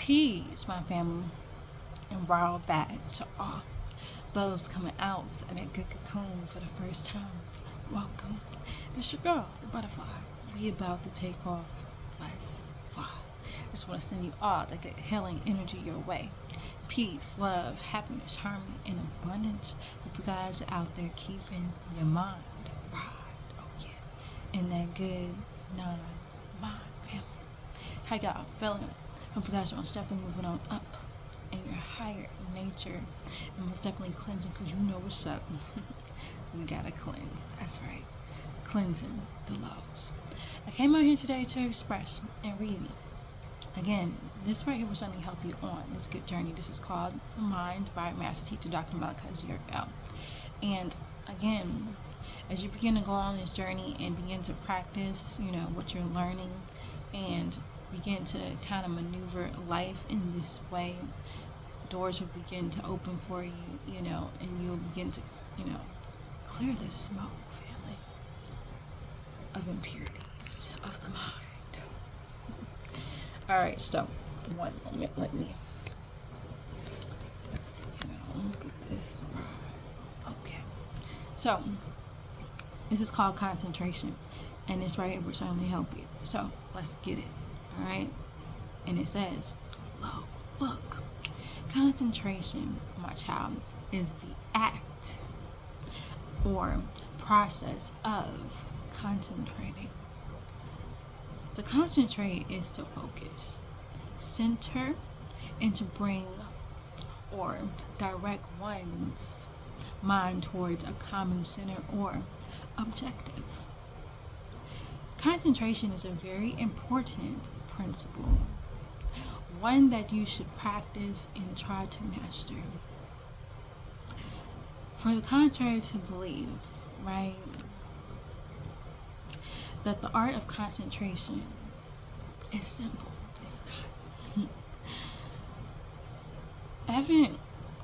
Peace, my family, and raw back to all those coming out of that good cocoon for the first time. Welcome. This your girl, the butterfly. We about to take off. Let's fly. Just want to send you all that good healing energy your way. Peace, love, happiness, harmony, and abundance. Hope you guys are out there keeping your mind right. Oh yeah. In that good mind family. How y'all feeling? Hope you guys are most definitely moving on up in your higher nature and most definitely cleansing, because you know what's up. We gotta cleanse. That's right. Cleansing the lows. I came out here today to express and read. Again, this right here will certainly help you on this good journey. This is called The Mind by Master Teacher Dr. Malachi Z.R.L. And again, as you begin to go on this journey and begin to practice, what you're learning, and begin to kind of maneuver life in this way, doors will begin to open for you, and you'll begin to, clear the smoke, family, of impurities of the mind. Alright, so, one moment, let me, get this right. Okay. So, this is called concentration, and this right here will certainly help you. So, let's get it. Alright? And it says, look, concentration, my child, is the act or process of concentrating. To concentrate is to focus, center, and to bring or direct one's mind towards a common center or objective. Concentration is a very important principle, one that you should practice and try to master. For the contrary to believe, right, that the art of concentration is simple. It's not. Evident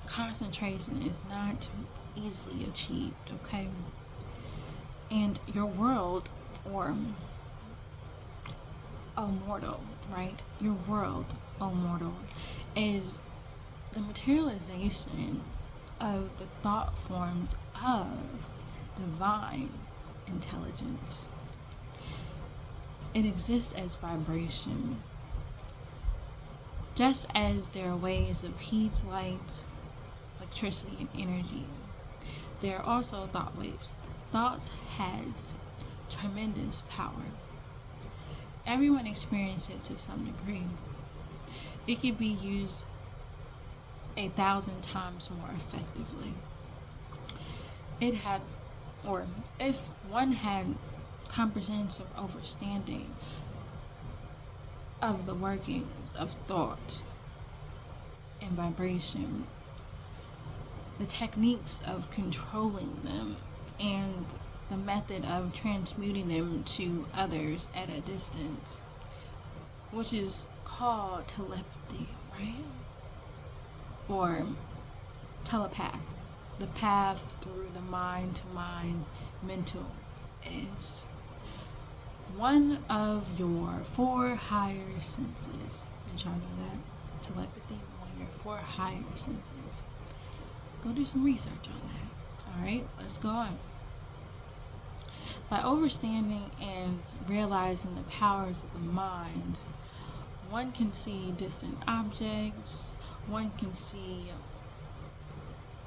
concentration is not easily achieved, okay? And your world, or mortal, right? Your world, mortal, is the materialization of the thought forms of divine intelligence. It exists as vibration. Just as there are waves of heat, light, electricity, and energy, there are also thought waves. Thoughts has tremendous power. Everyone experiences it to some degree. It could be used 1,000 times more effectively. If one had comprehensive understanding of the workings of thought and vibration, the techniques of controlling them, and the method of transmuting them to others at a distance, which is called telepathy, right? Or telepath, the path through the mind to mind mental, is one of your 4 higher senses. Did y'all know that? Telepathy, one of your 4 higher senses. Go do some research on that. Alright, let's go on. By understanding and realizing the powers of the mind, one can see distant objects, one can see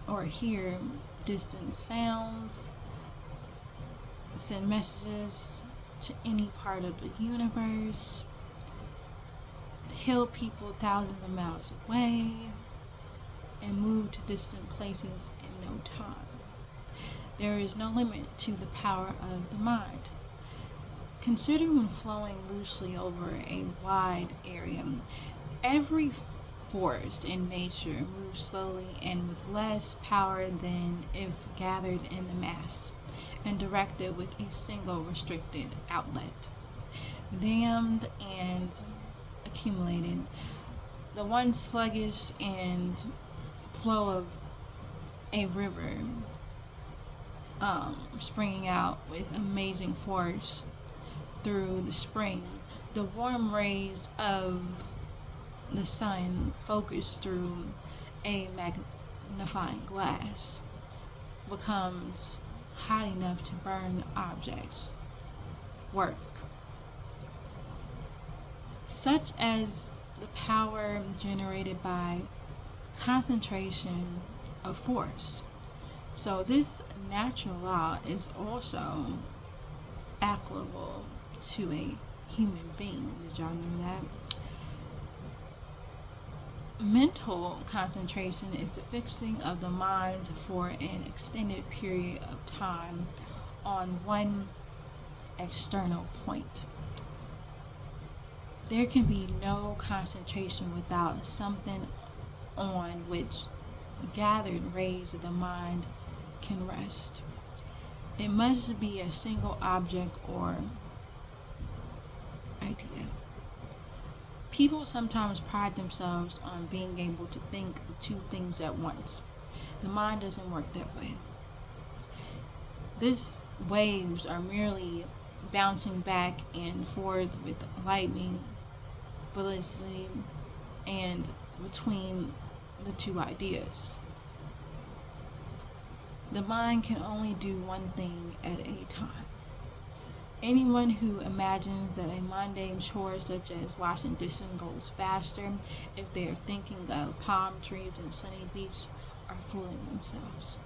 or hear distant sounds, send messages to any part of the universe, heal people thousands of miles away, and move to distant places in no time. There is no limit to the power of the mind. Consider when flowing loosely over a wide area. Every force in nature moves slowly and with less power than if gathered in the mass and directed with a single restricted outlet. Dammed and accumulated, the one sluggish and flow of a river springing out with amazing force through the spring. The warm rays of the sun focused through a magnifying glass becomes hot enough to burn objects, work, such as the power generated by concentration of force. So this natural law is also applicable to a human being. Did y'all know that? Mental concentration is the fixing of the mind for an extended period of time on one external point. There can be no concentration without something on which gathered rays of the mind can rest. It must be a single object or idea. People sometimes pride themselves on being able to think of two things at once. The mind doesn't work that way. These waves are merely bouncing back and forth with lightning velocity and between the two ideas. The mind can only do one thing at a time. Anyone who imagines that a mundane chore such as washing dishes goes faster if they are thinking of palm trees and a sunny beach are fooling themselves.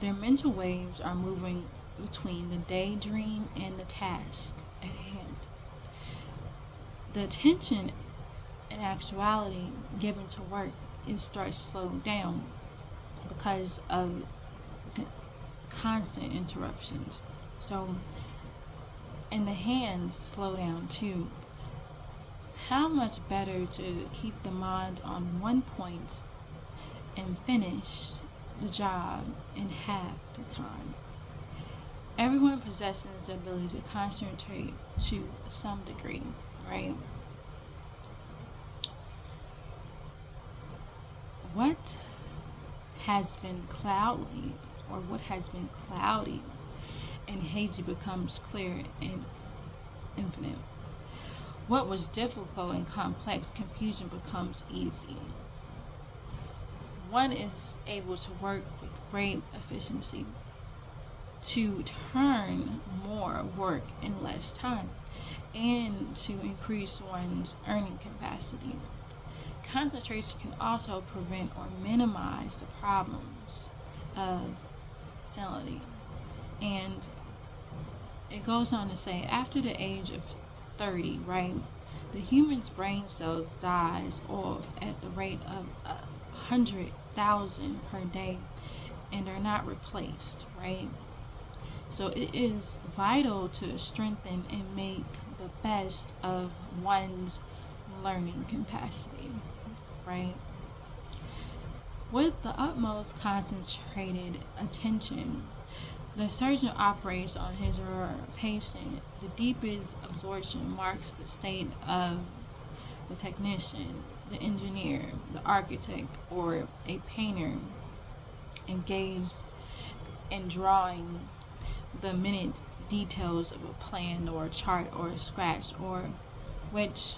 Their mental waves are moving between the daydream and the task at hand. The attention and actuality given to work starts to slow down because of constant interruptions. So, and the hands slow down too. How much better to keep the mind on one point and finish the job in half the time. Everyone possesses the ability to concentrate to some degree, right? What has been cloudy and hazy becomes clear and infinite. What was difficult and complex, confusion becomes easy. One is able to work with great efficiency to turn more work in less time and to increase one's earning capacity. Concentration can also prevent or minimize the problems of sanity. And it goes on to say, after the age of 30, right, the human's brain cells dies off at the rate of 100,000 per day and are not replaced, right? So it is vital to strengthen and make the best of one's learning capacity, right? With the utmost concentrated attention, the surgeon operates on his or her patient. The deepest absorption marks the state of the technician, the engineer, the architect, or a painter engaged in drawing the minute details of a plan or a chart or a scratch, or which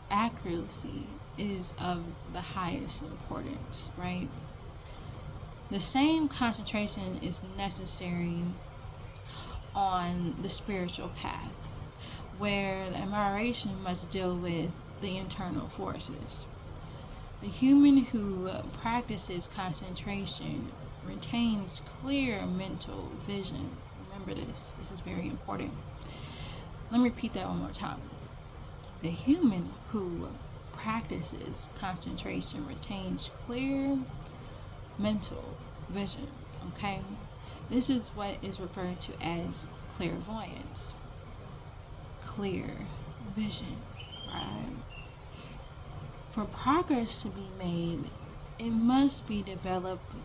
accuracy is of the highest importance, right? The same concentration is necessary on the spiritual path, where the admiration must deal with the internal forces. The human who practices concentration retains clear mental vision. Remember this is very important. Let me repeat that one more time. The human who practices concentration retains clear mental vision, okay? This is what is referred to as clairvoyance. Clear vision, right? For progress to be made, it must be developed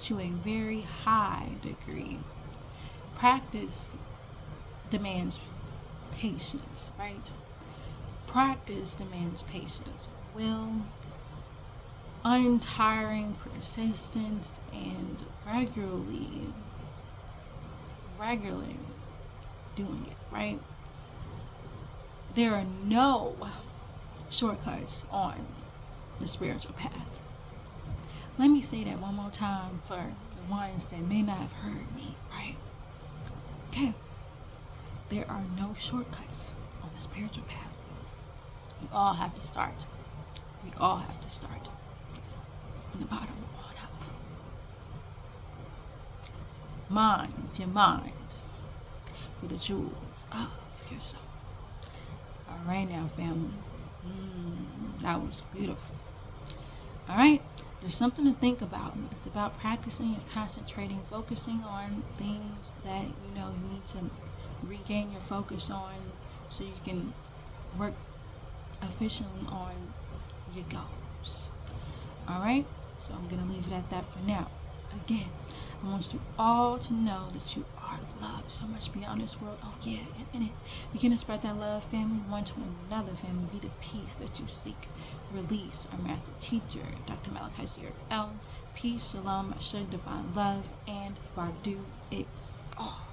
to a very high degree. Practice demands patience, right? Practice demands patience, will, untiring persistence, and regularly doing it, right? There are no shortcuts on the spiritual path. Let me say that one more time for the ones that may not have heard me, right? Okay. There are no shortcuts on the spiritual path. We all have to start. We all have to start from the bottom on up. Mind your mind for the jewels of your soul. All right now, family. That was beautiful. All right. There's something to think about. It's about practicing and concentrating, focusing on things that you need to regain your focus on, so you can work efficiently on your goals. All right. So I'm gonna leave it at that for now. Again, I want you all to know that you are loved so much beyond this world. Oh yeah, and begin to spread that love, family, one to another, family. Be the peace that you seek. Release our master teacher, Dr. Malachi Zurich L. Peace, shalom, Asher, divine love, and Badu is all.